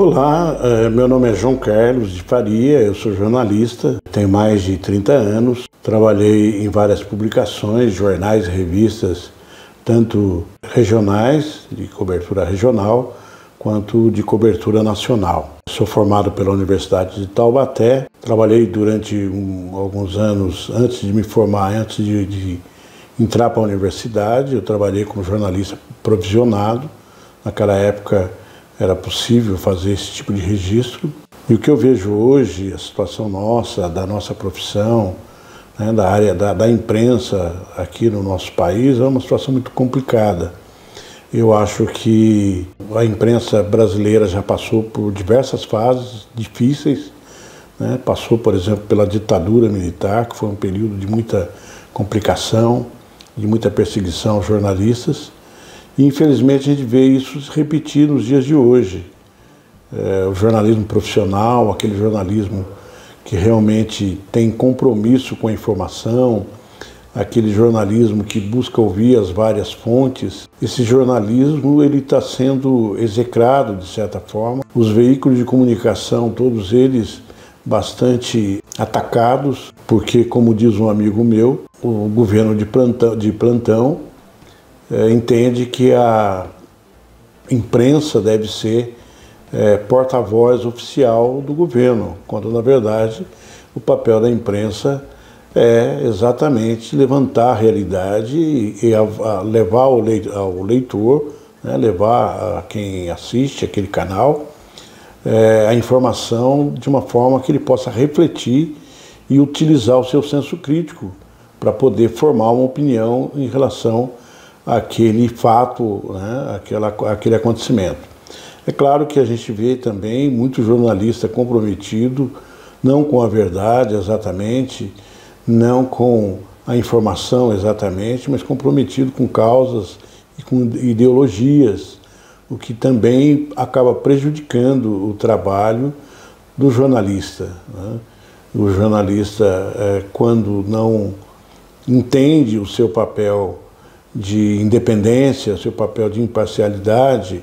Olá, meu nome é João Carlos de Faria, eu sou jornalista, tenho mais de 30 anos, trabalhei em várias publicações, jornais e revistas, tanto regionais, de cobertura regional, quanto de cobertura nacional. Sou formado pela Universidade de Taubaté, trabalhei durante alguns anos, antes de me formar, antes de entrar para a universidade, eu trabalhei como jornalista provisionado. Naquela época era possível fazer esse tipo de registro. E o que eu vejo hoje, a situação nossa, da nossa profissão, né, da área da imprensa aqui no nosso país, é uma situação muito complicada. Eu acho que a imprensa brasileira já passou por diversas fases difíceis, né? Passou, por exemplo, pela ditadura militar, que foi um período de muita complicação, de muita perseguição aos jornalistas. E, infelizmente, a gente vê isso se repetir nos dias de hoje. O jornalismo profissional, aquele jornalismo que realmente tem compromisso com a informação, aquele jornalismo que busca ouvir as várias fontes, esse jornalismo ele está sendo execrado, de certa forma. Os veículos de comunicação, todos eles bastante atacados, porque, como diz um amigo meu, o governo de plantão entende que a imprensa deve ser porta-voz oficial do governo, quando, na verdade, o papel da imprensa é exatamente levantar a realidade e levar ao leitor, né, levar a quem assiste aquele canal a informação de uma forma que ele possa refletir e utilizar o seu senso crítico para poder formar uma opinião em relação àquele fato, né, aquele acontecimento. É claro que a gente vê também muito jornalista comprometido, não com a verdade exatamente, não com a informação exatamente, mas comprometido com causas e com ideologias, o que também acaba prejudicando o trabalho do jornalista, né? O jornalista, quando não entende o seu papel de independência, o seu papel de imparcialidade,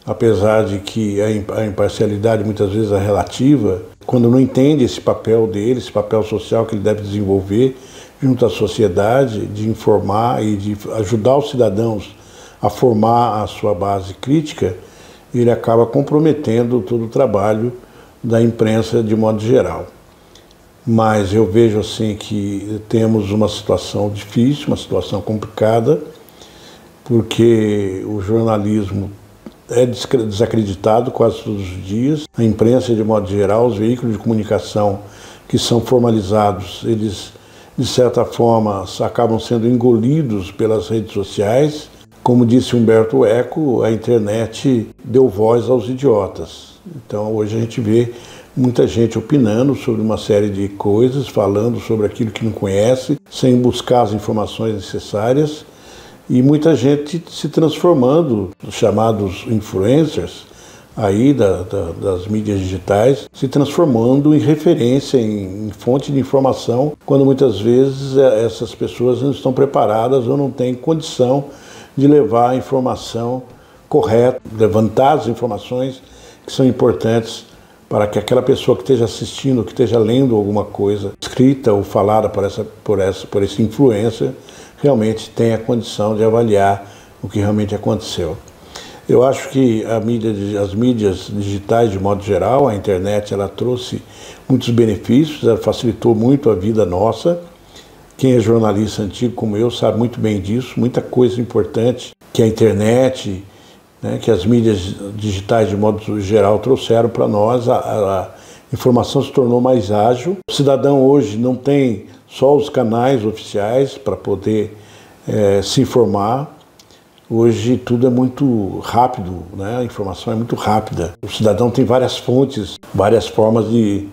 apesar de que a imparcialidade muitas vezes é relativa, quando não entende esse papel dele, esse papel social que ele deve desenvolver junto à sociedade, de informar e de ajudar os cidadãos a formar a sua base crítica, ele acaba comprometendo todo o trabalho da imprensa de modo geral. Mas eu vejo assim que temos uma situação difícil, uma situação complicada, porque o jornalismo é desacreditado quase todos os dias. A imprensa, de modo geral, os veículos de comunicação que são formalizados, eles, de certa forma, acabam sendo engolidos pelas redes sociais. Como disse Humberto Eco, a internet deu voz aos idiotas. Então, hoje a gente vê muita gente opinando sobre uma série de coisas, falando sobre aquilo que não conhece, sem buscar as informações necessárias. E muita gente se transformando, os chamados influencers, aí das mídias digitais, se transformando em referência, em fonte de informação, quando muitas vezes essas pessoas não estão preparadas ou não têm condição de levar a informação correta, levantar as informações que são importantes para que aquela pessoa que esteja assistindo, que esteja lendo alguma coisa escrita ou falada por esse influencer, realmente tem a condição de avaliar o que realmente aconteceu. Eu acho que as mídias digitais, de modo geral, a internet, ela trouxe muitos benefícios, ela facilitou muito a vida nossa. Quem é jornalista antigo como eu sabe muito bem disso, muita coisa importante que a internet, né, que as mídias digitais, de modo geral, trouxeram para nós. A informação se tornou mais ágil. O cidadão hoje não tem só os canais oficiais para poder se informar. Hoje tudo é muito rápido, né? A informação é muito rápida. O cidadão tem várias fontes, várias formas de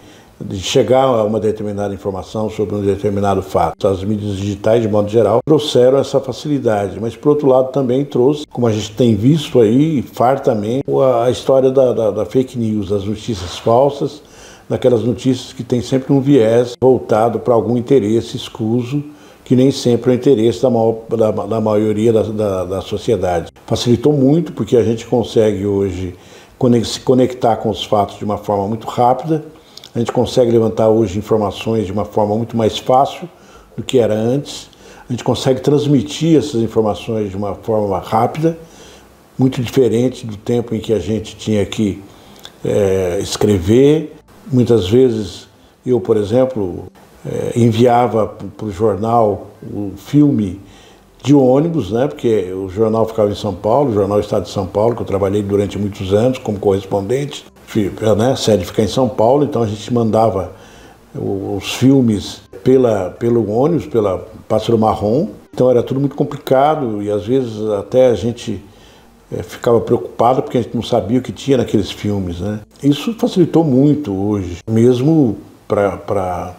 chegar a uma determinada informação sobre um determinado fato. As mídias digitais, de modo geral, trouxeram essa facilidade, mas, por outro lado, também trouxe, como a gente tem visto aí, fartamente, a história da fake news, das notícias falsas, daquelas notícias que tem sempre um viés voltado para algum interesse escuso, que nem sempre é o interesse da maioria da sociedade. Facilitou muito, porque a gente consegue hoje se conectar com os fatos de uma forma muito rápida. A gente consegue levantar hoje informações de uma forma muito mais fácil do que era antes. A gente consegue transmitir essas informações de uma forma rápida, muito diferente do tempo em que a gente tinha que escrever. Muitas vezes eu, por exemplo, enviava para o jornal o filme de ônibus, né, porque o jornal ficava em São Paulo, o Jornal Estado de São Paulo, que eu trabalhei durante muitos anos como correspondente, né, a sede fica em São Paulo, então a gente mandava os filmes pelo ônibus, pela Pássaro Marrom, então era tudo muito complicado e às vezes até a gente ficava preocupado porque a gente não sabia o que tinha naqueles filmes, né. Isso facilitou muito hoje, mesmo para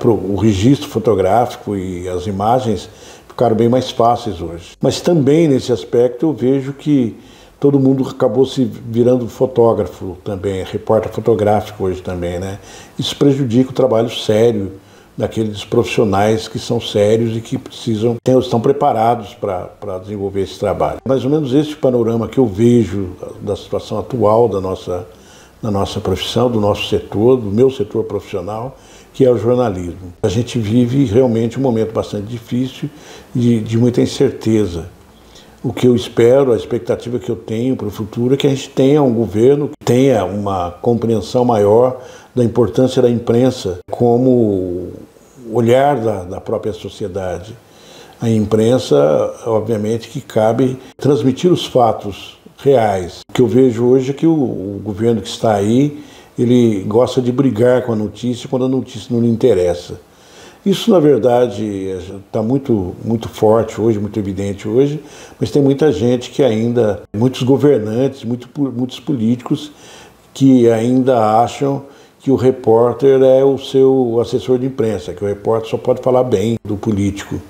o registro fotográfico e as imagens ficaram bem mais fáceis hoje. Mas também nesse aspecto eu vejo que todo mundo acabou se virando fotógrafo também, repórter fotográfico hoje também, né? Isso prejudica o trabalho sério daqueles profissionais que são sérios e que estão preparados para desenvolver esse trabalho. Mais ou menos esse panorama que eu vejo da situação atual da nossa profissão, do nosso setor, do meu setor profissional, que é o jornalismo. A gente vive realmente um momento bastante difícil e de muita incerteza. O que eu espero, a expectativa que eu tenho para o futuro é que a gente tenha um governo que tenha uma compreensão maior da importância da imprensa como olhar da própria sociedade. A imprensa, obviamente, que cabe transmitir os fatos reais. O que eu vejo hoje é que o governo que está aí, ele gosta de brigar com a notícia quando a notícia não lhe interessa. Isso, na verdade, está muito forte hoje, muito evidente hoje, mas tem muita gente que ainda, muitos governantes, muitos políticos, que ainda acham que o repórter é o seu assessor de imprensa, que o repórter só pode falar bem do político,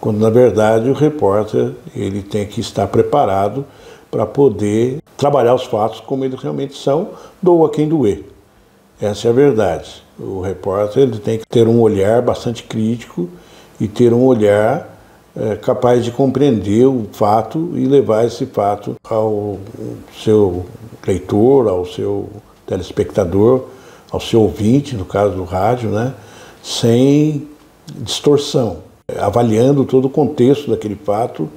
quando, na verdade, o repórter ele tem que estar preparado para poder trabalhar os fatos como eles realmente são, doa quem doer. Essa é a verdade. O repórter ele tem que ter um olhar bastante crítico e ter um olhar capaz de compreender o fato e levar esse fato ao seu leitor, ao seu telespectador, ao seu ouvinte, no caso do rádio, né, sem distorção, avaliando todo o contexto daquele fato,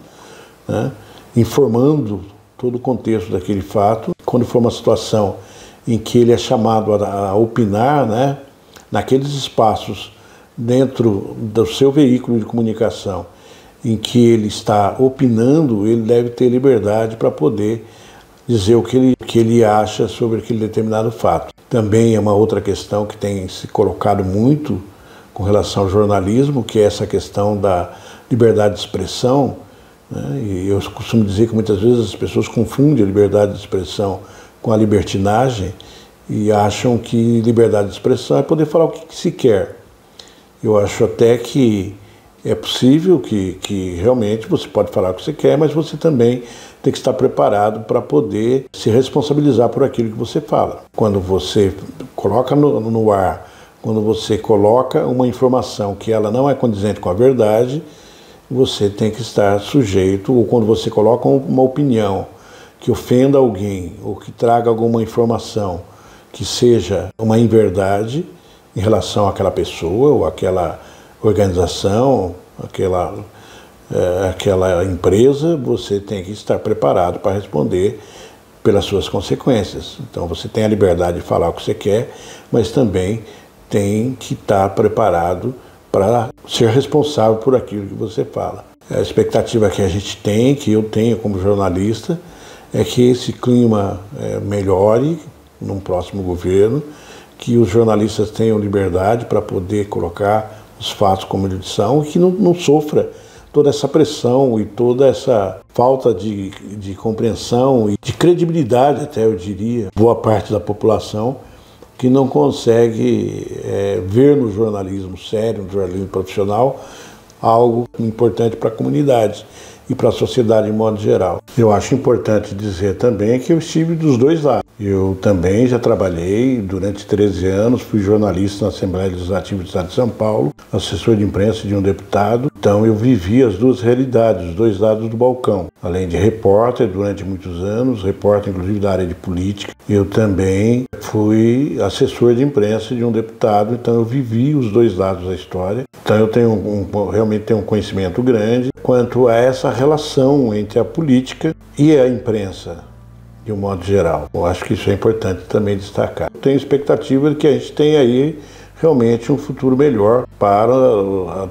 né, informando todo o contexto daquele fato. Quando for uma situação em que ele é chamado a opinar, né, naqueles espaços dentro do seu veículo de comunicação em que ele está opinando, ele deve ter liberdade para poder dizer o que ele acha sobre aquele determinado fato. Também é uma outra questão que tem se colocado muito com relação ao jornalismo, que é essa questão da liberdade de expressão, né? E eu costumo dizer que muitas vezes as pessoas confundem a liberdade de expressão com a libertinagem e acham que liberdade de expressão é poder falar o que se quer. Eu acho até que é possível que realmente você pode falar o que você quer, mas você também tem que estar preparado para poder se responsabilizar por aquilo que você fala. Quando você coloca no ar, quando você coloca uma informação que ela não é condizente com a verdade, você tem que estar sujeito, ou quando você coloca uma opinião que ofenda alguém ou que traga alguma informação que seja uma inverdade em relação àquela pessoa ou àquela organização, aquela empresa, você tem que estar preparado para responder pelas suas consequências. Então você tem a liberdade de falar o que você quer, mas também tem que estar preparado para ser responsável por aquilo que você fala. A expectativa que a gente tem, que eu tenho como jornalista, é que esse clima melhore num próximo governo, que os jornalistas tenham liberdade para poder colocar os fatos como eles são e que não sofra toda essa pressão e toda essa falta de compreensão e de credibilidade, até eu diria, boa parte da população que não consegue ver no jornalismo sério, no jornalismo profissional, algo importante para a comunidade e para a sociedade de modo geral. Eu acho importante dizer também que eu estive dos dois lados. Eu também já trabalhei durante 13 anos, fui jornalista na Assembleia Legislativa do Estado de São Paulo, assessor de imprensa de um deputado, então eu vivi as duas realidades, os dois lados do balcão. Além de repórter durante muitos anos, repórter inclusive da área de política, eu também fui assessor de imprensa de um deputado, então eu vivi os dois lados da história. Então eu realmente tenho um conhecimento grande quanto a essa relação entre a política e a imprensa, de um modo geral. Eu acho que isso é importante também destacar. Eu tenho expectativa de que a gente tenha aí realmente um futuro melhor para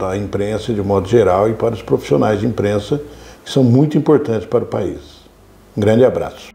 a imprensa de um modo geral e para os profissionais de imprensa, que são muito importantes para o país. Um grande abraço.